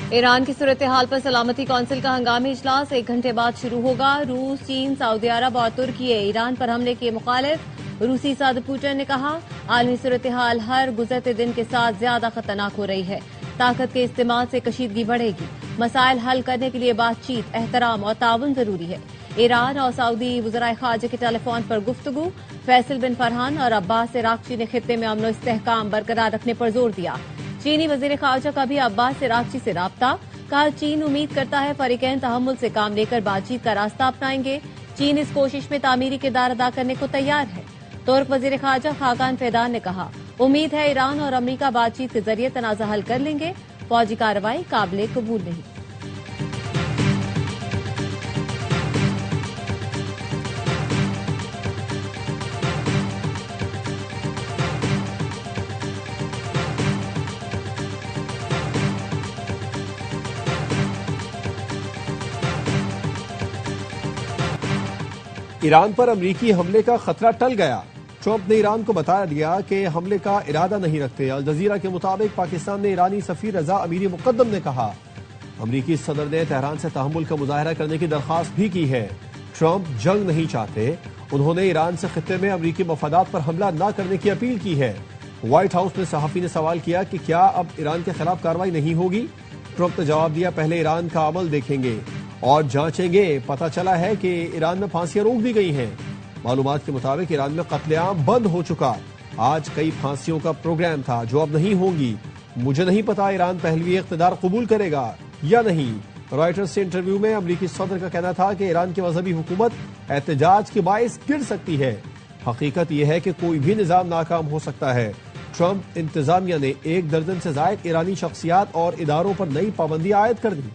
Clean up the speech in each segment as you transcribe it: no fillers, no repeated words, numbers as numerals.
Iran की सूरत हाल पर सलामती कौंसिल का हंगामी इजलास 1 घंटे बाद शुरू होगा। रूस, चीन, सऊदी अरब और तुर्की ईरान पर हमले के मुखालिफ। रूसी सदर पुतिन ने कहा, आलमी सूरत हाल हर गुजरते दिन के साथ ज्यादा खतरनाक हो रही है। ताकत के इस्तेमाल से कशीदगी बढ़ेगी। मसाइल हल करने के लिए बातचीत, एहतराम और ताउन जरूरी है। ईरान और सऊदी वज़राए खारजा के टेलीफोन पर गुफ्तगू। फैसल बिन फरहान और अब्बास इराक्ची ने खित्ते में अमन इस्तेहकाम बरकरार रखने पर जोर दिया। चीनी वजीर खारजा का भी अब्बास इराक्ची से राब्ता। कहा, चीन उम्मीद करता है फरीकैन तहम्मुल से काम लेकर बातचीत का रास्ता अपनाएंगे। चीन इस कोशिश में तामीरी किरदार अदा करने को तैयार है। तुर्क वजीर खारजा खाकान फेदान ने कहा, उम्मीद है ईरान और अमरीका बातचीत के जरिए तनाज़ा हल कर लेंगे। फौजी कार्रवाई काबिल कबूल नहीं। ईरान पर अमरीकी हमले का खतरा टल गया। ट्रंप ने ईरान को बता दिया कि हमले का इरादा नहीं रखते। अल जजीरा के मुताबिक पाकिस्तान ने ईरानी सफीर रजा अमीरी मुकद्दम ने कहा, अमरीकी सदर ने तेहरान से तहम्मुल का मुजाहरा करने की दरख्वास्त भी की है। ट्रंप जंग नहीं चाहते। उन्होंने ईरान से खित्ते में अमरीकी मफादात पर हमला न करने की अपील की है। व्हाइट हाउस में सहाफी ने सवाल किया कि क्या अब ईरान के खिलाफ कार्रवाई नहीं होगी। ट्रंप ने जवाब दिया, पहले ईरान का अमल देखेंगे और जांचेंगे। पता चला है कि ईरान में फांसियां रोक दी गई हैं। मालूमात के मुताबिक ईरान में कत्लेआम बंद हो चुका। आज कई फांसियों का प्रोग्राम था जो अब नहीं होंगी। मुझे नहीं पता ईरान पहलवी इख्तिदार कबूल करेगा या नहीं। रॉयटर्स से इंटरव्यू में अमरीकी सदर का कहना था कि ईरान की मजहबी हुकूमत एहतजाज के बाइस गिर सकती है। हकीकत यह है कि कोई भी निजाम नाकाम हो सकता है। ट्रंप इंतजामिया ने 1 दर्जन से जायद ईरानी शख्सियात और इदारों पर नई पाबंदी आयद कर दी।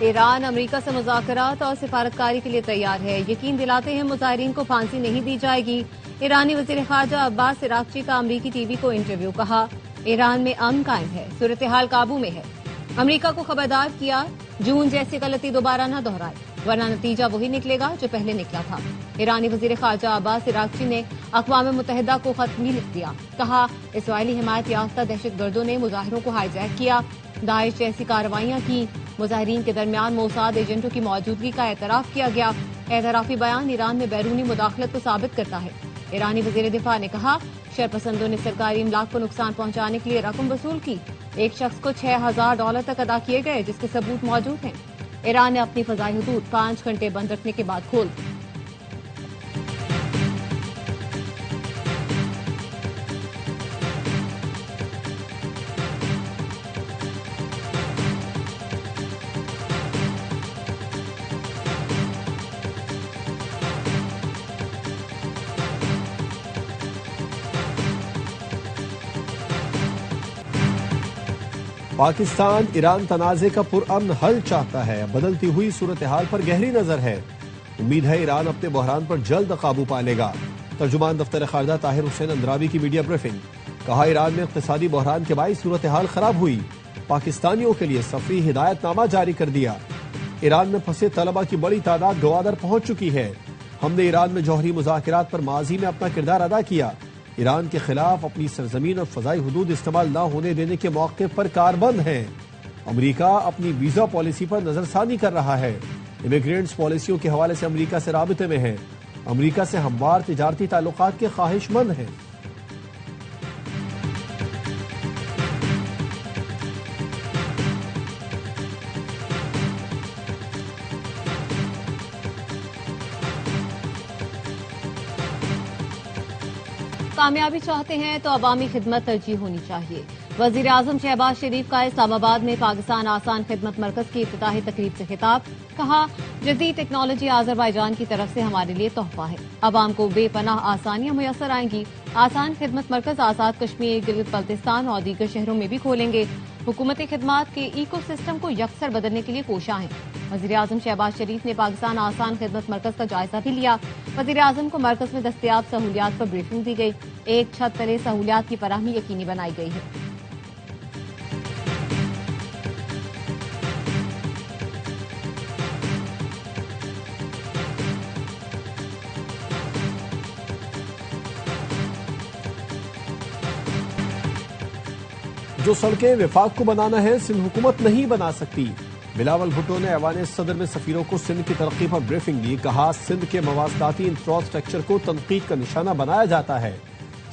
ईरान अमरीका से मुज़ाकरात और सिफारतकारी के लिए तैयार है। यकीन दिलाते हैं मुजाहिरीन को फांसी नहीं दी जाएगी। ईरानी वज़ीर ख़ारजा अब्बास इराक्ची का अमरीकी टीवी को इंटरव्यू। कहा, ईरान में अमन कायम है, सूरत हाल काबू में है। अमरीका को खबरदार किया, जून जैसी गलती दोबारा न दोहराए, वरना नतीजा वही निकलेगा जो पहले निकला था। ईरानी वज़ीर ख़ारजा अब्बास इराक्ची ने अक़वाम मुत्तहिदा को खत भी लिख दिया। कहा, इसराइली हिमायत याफ्ता दहशतगर्दों ने मुजाहिरों को हाईजैक किया, दाइश जैसी कार्रवाइयां की। मुजाहिरीन के दरमियान मोसाद एजेंटों की मौजूदगी का एतराफ किया गया। एतराफी बयान ईरान में बैरूनी मुदाखलत को साबित करता है। ईरानी वज़ीर दिफा ने कहा, शरपसंदों ने सरकारी इमलाक को नुकसान पहुंचाने के लिए रकम वसूल की। एक शख्स को $6000 तक अदा किए गए, जिसके सबूत मौजूद हैं। ईरान ने अपनी फजाई हुदूद 5 घंटे बंद रखने के बाद खोल दी। पाकिस्तान ईरान तनाज़े का पुरअमन हल चाहता है। बदलती हुई सूरत हाल पर गहरी नजर है। उम्मीद है ईरान अपने बहरान पर जल्द काबू पा लेगा। तर्जुमान दफ्तर खारजा ताहिर हुसैन अंद्राबी की मीडिया ब्रीफिंग। कहा, ईरान में इक़्तिसादी बहरान के बाइस सूरत हाल खराब हुई। पाकिस्तानियों के लिए सफरी हिदायतनामा जारी कर दिया। ईरान में फंसे तलबा की बड़ी तादाद गवादर पहुंच चुकी है। हमने ईरान में जौहरी मुज़ाकरात पर माजी में अपना किरदार अदा किया। ईरान के खिलाफ अपनी सरजमीन और फजाई हुदूद इस्तेमाल न होने देने के मौके पर कारबंद है। अमरीका अपनी वीजा पॉलिसी पर नजरसानी कर रहा है। इमिग्रेंट्स पॉलिसियों के हवाले से अमरीका से राबिते में है। अमरीका से हमवार तिजारती ताल्लुकात के ख्वाहिशमंद हैं। कामयाबी चाहते हैं तो अवामी खिदमत तरजीह होनी चाहिए। वजीर आजम शहबाज शरीफ का इस्लामाबाद में पाकिस्तान आसान खिदमत मरकज की इफ्तिताही तकरीब से खिताब। कहा, जदीद टेक्नोलॉजी आजरबाईजान की तरफ से हमारे लिए तोहफा है। अवाम को बेपनाह आसानियां मुयसर आएंगी। आसान खिदमत मरकज आजाद कश्मीर, गिलगित बल्तिस्तान और दीगर शहरों में भी खोलेंगे। हुकूमती खिदमात के इको सिस्टम को यकसर बदलने के लिए कोशा है। वजीर आजम शहबाज शरीफ ने पाकिस्तान आसान खिदमत मरकज का जायजा भी लिया। वजीर आजम को मरकज में दस्तयाब सहूलियात पर ब्रीफिंग दी गई। एक छत तले सहूलियात की फराहमी यकीनी बनाई गई है। जो सड़कें विफाक को बनाना है सिंध हुकूमत नहीं बना सकती। बिलावल भुट्टो ने ऐवान सदर में सफीरों को सिंध की तरक्की पर ब्रीफिंग दी। कहा, सिंध के मवासलाती इंफ्रास्ट्रक्चर को तनकीद का निशाना बनाया जाता है।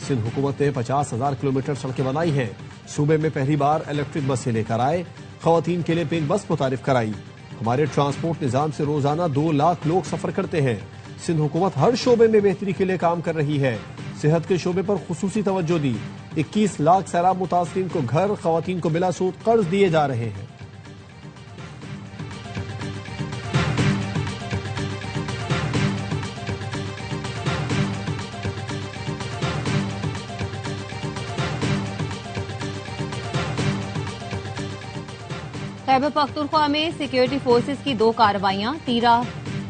सिंध हुकूमत ने 50,000 किलोमीटर सड़कें बनाई हैं। सूबे में पहली बार इलेक्ट्रिक बसें लेकर आए। खवातीन के लिए पिंक बस मुतारिफ कराई। हमारे ट्रांसपोर्ट निजाम से रोजाना 2 लाख लोग सफर करते हैं। सिंध हुकूमत हर शोबे में बेहतरी के लिए काम कर रही है। सेहत के शोबे पर खुसूसी तवज्जो दी। 21 लाख सैलाब मुतासरीन को घर, खवातीन को बिला सूद कर्ज दिए जा रहे हैं। खैबर पख्तूनख्वा में सिक्योरिटी फोर्सेज की 2 कार्रवाइयां,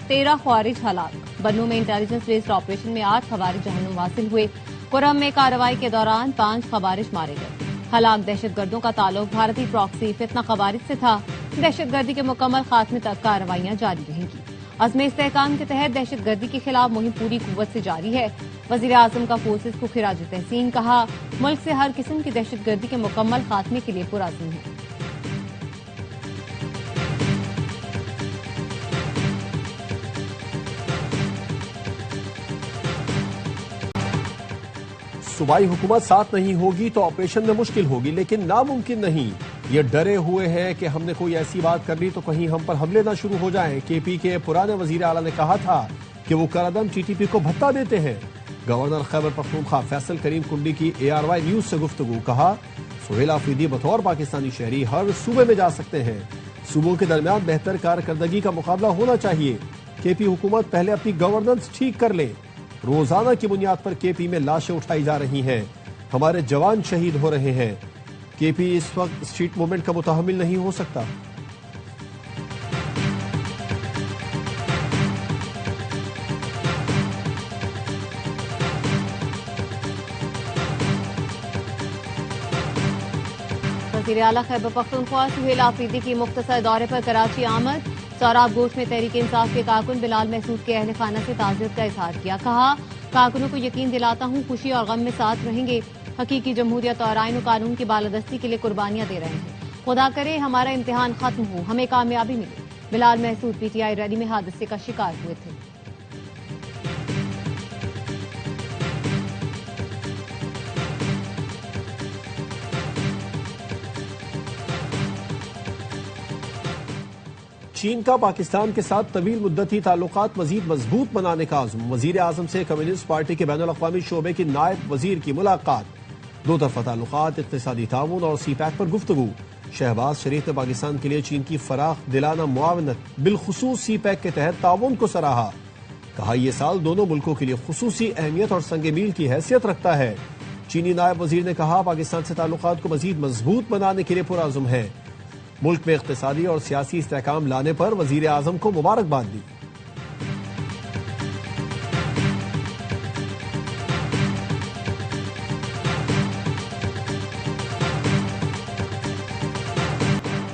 13 ख्वारिज हलाक। बन्नू में इंटेलिजेंस बेस्ड ऑपरेशन में 8 खवारिज जहन्नुम हासिल हुए। कुरम में कार्रवाई के दौरान 5 खवारिज मारे गए। हलाक दहशतगर्दों का ताल्लुक भारतीय प्रॉक्सी फितना खवारिज से था। दहशतगर्दी के मुकम्मल खात्मे तक कार्रवाइयां जारी रहेंगी। अज़्म इस्तेहकाम के तहत दहशतगर्दी के खिलाफ मुहिम पूरी कुव्वत से जारी है। वजीर आजम का फोर्सेज को खिराज तहसीन। कहा, मुल्क से हर किस्म की दहशतगर्दी के मुकम्मल खात्मे के लिए पुरअज़्म है। सूबाई हुकूमत साथ नहीं होगी तो ऑपरेशन में मुश्किल होगी, लेकिन नामुमकिन नहीं। ये डरे हुए हैं कि हमने कोई ऐसी बात कर ली तो कहीं हम पर हमले ना शुरू हो जाएं। केपी के पुराने वजीर आला ने कहा था कि वो करादम टीटीपी को भत्ता देते हैं। गवर्नर खैबर पख्तूनख्वा फैसल करीम कुंडी की ARY न्यूज से गुफ्तगू। कहा, सुहेल आफरीदी बतौर पाकिस्तानी शहरी हर सूबे में जा सकते हैं। सूबों के दरमियान बेहतर कारकर्दगी का मुकाबला होना चाहिए। केपी हुकूमत पहले अपनी गवर्नेंस ठीक कर ले। रोजाना की बुनियाद पर केपी में लाशें उठाई जा रही हैं। हमारे जवान शहीद हो रहे हैं। केपी इस वक्त स्ट्रीट मूवमेंट का मुतहम्मिल नहीं हो सकता। वज़ीर आला खैबर पख्तूनख्वा सुहेल आफरीदी की मुख्तसर दौरे पर कराची आमद। सौराब गोश्त में तहरीक इंसाफ के कारकुन बिलाल महसूद के अहल खाना से ताज़ियत का इजहार किया। कहा, कारकुनों को यकीन दिलाता हूँ खुशी और गम में साथ रहेंगे। हकीकी जमहूरियत और आईन और कानून की बालादस्ती के लिए कुर्बानियां दे रहे हैं। खुदा करे हमारा इम्तिहान खत्म हो, हमें कामयाबी मिले। बिलाल महसूद PTI रैली में हादसे का शिकार हुए थे। चीन का पाकिस्तान के साथ तवील मुद्दती ताल्लुकात मजीद मजबूत बनाने का आज़म। वजीर आजम से कम्युनिस्ट पार्टी के बैनुल अक़वामी शोबे की नायब वजीर की मुलाकात। 2 तरफ़ा ताल्लुकात, इक़्तिसादी ताउन और CPEC पर गुफ्तगू। शहबाज शरीफ ने पाकिस्तान के लिए चीन की फराख दिलाना मुआवनत बिलखुसूस CPEC के तहत ताउन को सराहा। कहा, यह साल दोनों मुल्कों के लिए खुसूसी अहमियत और संग मील की हैसियत रखता है। चीनी नायब वजीर ने कहा, पाकिस्तान से ताल्लुकात को मजीद मजबूत बनाने के लिए पुरअज़्म है। मुल्क में इक़्तिसादी और सियासी इस्तेहकाम लाने पर वजीर आजम को मुबारकबाद दी।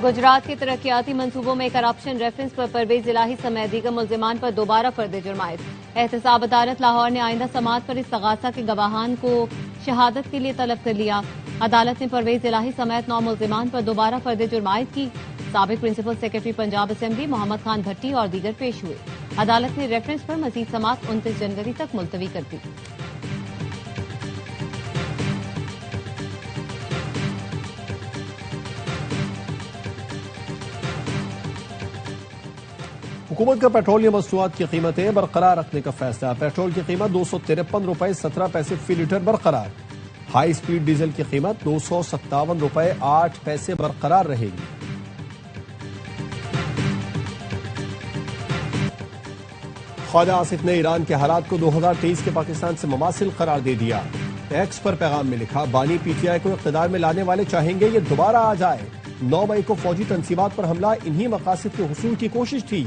गुजरात के तरक्याती मंसूबों में करप्शन रेफरेंस पर परवेज इलाही समेत दीगर मुल्जिमान पर दोबारा फर्द जुर्मायत। एहतसाब अदालत लाहौर ने आइंदा समाअत पर इस्तगासा के गवाहान को शहादत के लिए तलब कर लिया। अदालत ने परवेज इलाही समेत 9 मुल्जिमान पर दोबारा फर्द जुर्मायत की। साबिक principal secretary Punjab assembly Mohammad Khan Bhatti और दीगर पेश हुए। अदालत ने रेफरेंस पर मजीद समाअत 29 जनवरी तक मुलतवी कर दी। हुकूमत का पेट्रोलियम मसनूआत की कीमतें बरकरार रखने का फैसला। पेट्रोल की कीमत 253 रुपए 17 पैसे फी लीटर बरकरार। हाई स्पीड डीजल की कीमत 257 रुपए 8 पैसे बरकरार रहेगी। ख्वाजा आसिफ ने ईरान के हालात को 2023 के पाकिस्तान से मुमासिल करार दे दिया। एक्स पर पैगाम में लिखा, बानी PTI को इख्तिदार में लाने वाले चाहेंगे ये दोबारा आ जाए। 9 मई को फौजी तंसीबात पर हमला इन्हीं मकासद के हुसूल की कोशिश थी।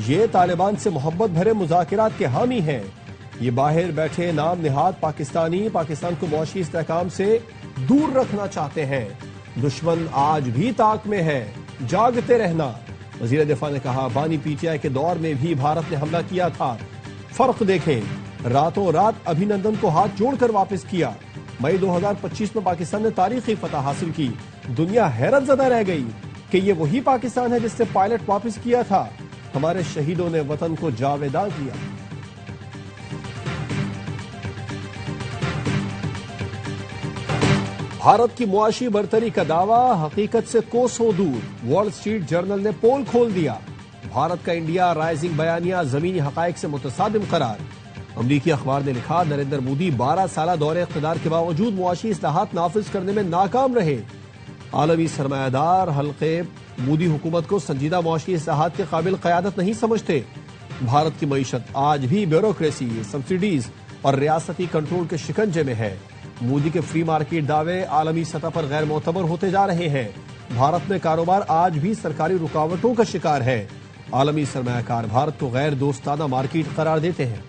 ये तालिबान से मोहब्बत भरे मुज़ाकिरात के हामी हैं। ये बाहर बैठे नाम निहाद पाकिस्तान को मुआशी इस्तेहकाम से दूर रखना चाहते हैं। दुश्मन आज भी ताक में है, जागते रहना। वजीर दिफा ने कहा, बानी PTI के दौर में भी भारत ने हमला किया था। फर्क देखें, रातों रात अभिनंदन को हाथ जोड़कर वापस किया। मई 2025 में पाकिस्तान ने तारीखी फतह हासिल की। दुनिया हैरत ज़दा रह गई कि ये वही पाकिस्तान है जिससे पायलट वापस किया था। हमारे शहीदों ने वतन को जावेदा किया। भारत की मुआशी बरतरी का दावा हकीकत से कोसों दूर। वॉल स्ट्रीट जर्नल ने पोल खोल दिया। भारत का इंडिया राइजिंग बयानिया जमीनी हकायक से मुतसादिम करार। अमरीकी अखबार ने लिखा, नरेंद्र मोदी 12 साल दौरे इख्तिदार के बावजूद मुआशी इस्लाहात नाफिज करने में नाकाम रहे। आलमी सरमायादार हल्के मोदी हुकूमत को संजीदा मुआशी इस्लाहात के काबिल क़यादत नहीं समझते। भारत की मईशत आज भी ब्यूरोक्रेसी, सब्सिडीज और रियासती कंट्रोल के शिकंजे में है। मोदी के फ्री मार्केट दावे आलमी सतह पर गैर मोतबर होते जा रहे हैं। भारत में कारोबार आज भी सरकारी रुकावटों का शिकार है। आलमी सरमायाकार भारत को गैर दोस्ताना मार्केट करार देते हैं।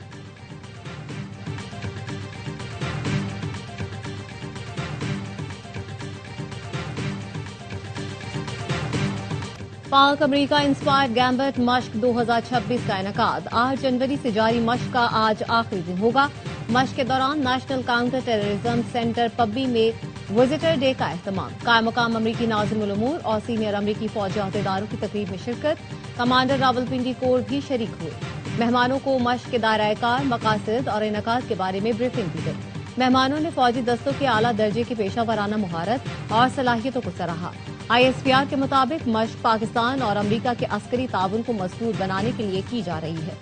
पाक अमेरिका इंस्पायर्ड गैम्बट मश्क 2026 का इनेकाद। 8 जनवरी से जारी मश्क का आज आखिरी दिन होगा। मश्क के दौरान नेशनल काउंटर टेररिज्म सेंटर पब्बी में विजिटर डे का एहतमाम। कायम मकाम अमरीकी नाज़िमुल उमूर और सीनियर अमरीकी फौजी अहदेदारों की तकरीब में शिरकत। कमांडर रावलपिंडी कोर भी शरीक हुए। मेहमानों को मश्क के दायरा कार, मकासद और इनेकाद के बारे में ब्रीफिंग दी गई। मेहमानों ने फौजी दस्तों के आला दर्जे की पेशा वराना मुहारत और सलाहियतों को सराहा। ISPR के मुताबिक मश्क पाकिस्तान और अमरीका के अस्करी ताउन को मजबूत बनाने के लिए की जा रही है।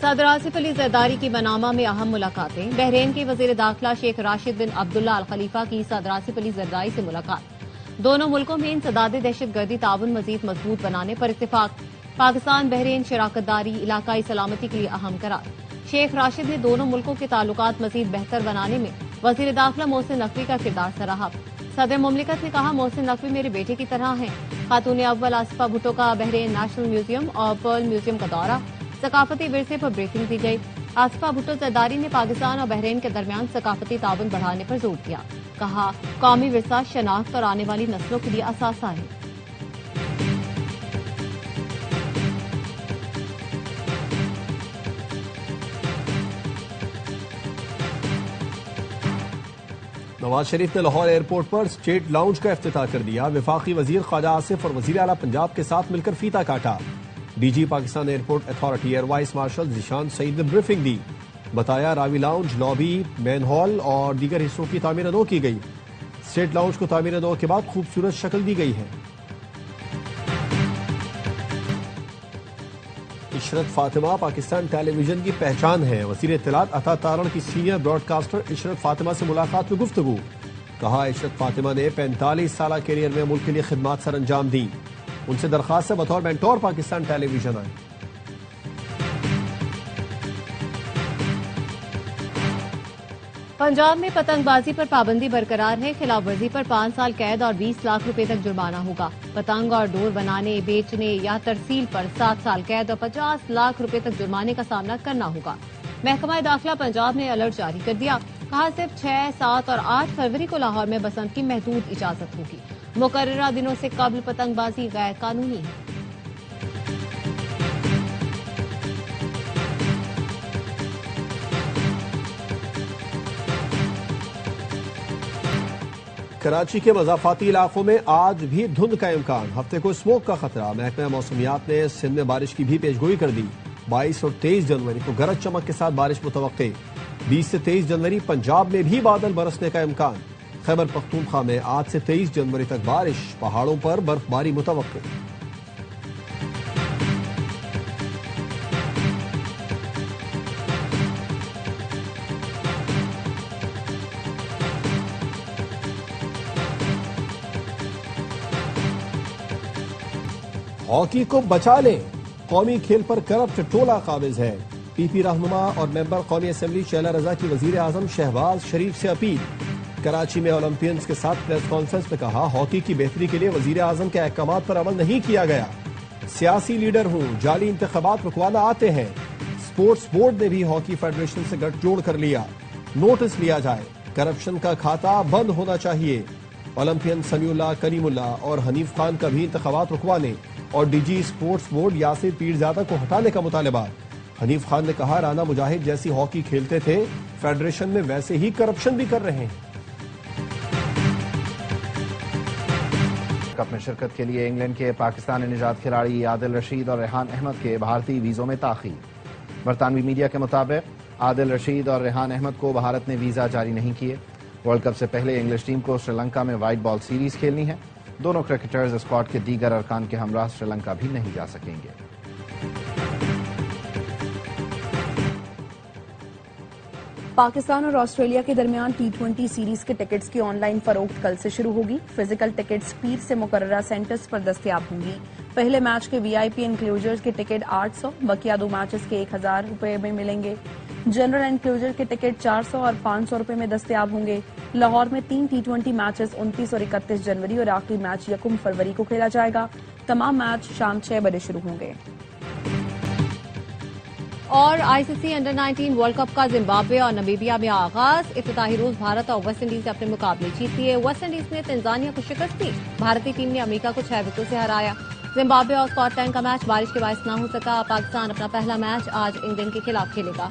सदर आसिफ अली जरदारी की मनामा में अहम मुलाकातें। बहरीन के वजीर दाखिला शेख राशिद बिन अब्दुल्ला अल खलीफा की सदर आसिफ अली जरदारी से मुलाकात। दोनों मुल्कों में इंसदाद दहशतगर्दी ताउन मजीद मजबूत बनाने पर इत्तेफाक। पाकिस्तान बहरीन शराकतदारी इलाकाई सलामती के लिए अहम करार। शेख राशिद ने दोनों मुल्कों के ताल्लुकात मजीद बेहतर बनाने में वजीर दाखिला मोहसिन नकवी का किरदार सराहा। सदर मुमलिकत ने कहा, मोहसिन नकवी मेरे बेटे की तरह हैं। खातून अव्वल आसिफा भुट्टो का बहरीन नेशनल म्यूजियम और पर्ल म्यूजियम का दौरा। सकाफती विरसे पर ब्रीफिंग दी गई। आसिफा भुट्टो जरदारी ने पाकिस्तान और बहरीन के दरमियान सकाफती ताउन बढ़ाने पर जोर दिया। कहा, कौमी विरसा शनाख्त और आने वाली नस्लों के लिए असासा है। नवाज शरीफ ने लाहौर एयरपोर्ट पर स्टेट लाउंज का इफ्तिताह कर दिया। वफाकी वजीर ख्वाजा आसिफ और वजीर आला पंजाब के साथ मिलकर फीता काटा। DG Pakistan airport authority air vice marshal Zeeshan Saeed ने ब्रीफिंग दी। बताया, Ravi lounge, lobby, main hall और दीगर हिस्सों की तामीर नौ की गई। स्टेट लाउंज को तामीर नौ के बाद खूबसूरत शक्ल दी गई है। इशरत फातिमा पाकिस्तान टेलीविजन की पहचान है। वज़ीर इत्तलात अता तारण की सीनियर ब्रॉडकास्टर इशरत फातिमा से मुलाकात में गुफ्तगू। कहा, इशरत फातिमा ने 45 साल कैरियर में मुल्क के लिए खिदमात सर अंजाम दी। उनसे दरख्वास्त है बतौर मेंटोर पाकिस्तान टेलीविजन आए। पंजाब में पतंगबाजी पर पाबंदी बरकरार है। खिलाफ वर्जी पर 5 साल कैद और 20 लाख रुपए तक जुर्माना होगा। पतंग और डोर बनाने, बेचने या तरसील पर 7 साल कैद और 50 लाख रुपए तक जुर्माने का सामना करना होगा। महकमा दाखिला पंजाब ने अलर्ट जारी कर दिया। कहा, सिर्फ 6, 7 और 8 फरवरी को लाहौर में बसंत की महदूद इजाजत होगी। मुकर्ररा दिनों से कबल पतंगबाजी गैर कानूनी है। कराची के मज़ाफाती इलाकों में आज भी धुंध का इम्कान। हफ्ते को स्मोक का खतरा। महकमा मौसमियात ने सिंध में बारिश की भी पेशगोई कर दी। 22 और 23 जनवरी को गरज चमक के साथ बारिश मुतवक्के। 20 से 23 जनवरी पंजाब में भी बादल बरसने का इम्कान। खैबर पख्तूनख्वा में आज से 23 जनवरी तक बारिश। पहाड़ों पर बर्फबारी मुतवक्के। हॉकी को बचा लें, कौमी खेल पर करप्ट टोला काबिज है। पीपी रहनुमा और मेंबर कौमी असेंबली शैला रजा की वजीर आजम शहबाज शरीफ से अपील। कराची में ओलंपियंस के साथ प्रेस कॉन्फ्रेंस में कहा, हॉकी की बेहतरी के लिए वजीर आजम के अहकामात पर अमल नहीं किया गया। सियासी लीडर हूं, जाली इंतखाबात रुकवाना आते हैं। स्पोर्ट्स बोर्ड ने भी हॉकी फेडरेशन से गठजोड़ कर लिया। नोटिस लिया जाए, करप्शन का खाता बंद होना चाहिए। ओलंपियन समीउल्लाह, करीमुल्लाह और हनीफ खान का भी इंतखाबात रुकवाने। और DG sports board Yasir Pirzada को हटाने का मुतालबा। हनीफ खान ने कहा, राना मुजाहिद जैसी हॉकी खेलते थे, फेडरेशन में वैसे ही करप्शन भी कर रहे हैं। कप में शिरकत के लिए इंग्लैंड के पाकिस्तानी निजात खिलाड़ी आदिल रशीद और रेहान अहमद के भारतीय वीजों में ताखीर। बरतानवी मीडिया के मुताबिक आदिल रशीद और रेहान अहमद को भारत ने वीजा जारी नहीं किए। वर्ल्ड कप से पहले इंग्लिश टीम को श्रीलंका में व्हाइट बॉल सीरीज खेलनी है। दोनों क्रिकेटर्स स्क्वाड के दीगर अरकान के हमरा श्रीलंका भी नहीं जा सकेंगे। पाकिस्तान और ऑस्ट्रेलिया के दरमियान T20 सीरीज के टिकट्स की ऑनलाइन फरोख्त कल से शुरू होगी। फिजिकल टिकट्स पीर से मुकर्ररा सेंटर्स पर दस्तयाब होंगी। पहले मैच के VIP इंक्लूजर्स के टिकट 800, बकिया 2 मैचेस के 1000 रुपए में मिलेंगे। जनरल इंक्लूजर के टिकट 400 और 500 रुपए में दस्तयाब होंगे। लाहौर में 3 T20 मैचेस 29 और 31 जनवरी और आखिरी मैच 1 फरवरी को खेला जाएगा। तमाम मैच शाम 6 बजे शुरू होंगे। और ICC अंडर 19 वर्ल्ड कप का जिम्बाब्वे और नमीबिया में आगाज। इफ्तिताही रोज भारत और वेस्ट इंडीज ने अपने मुकाबले जीत लिए। वेस्ट इंडीज ने तंजानिया को शिकस्त दी। भारतीय टीम ने अमेरिका को 6 विकेटों से हराया। जिम्बाब्वे और स्कॉटलैंड का मैच बारिश के बायस न हो सका। पाकिस्तान अपना पहला मैच आज इंग्लैंड के खिलाफ खेलेगा।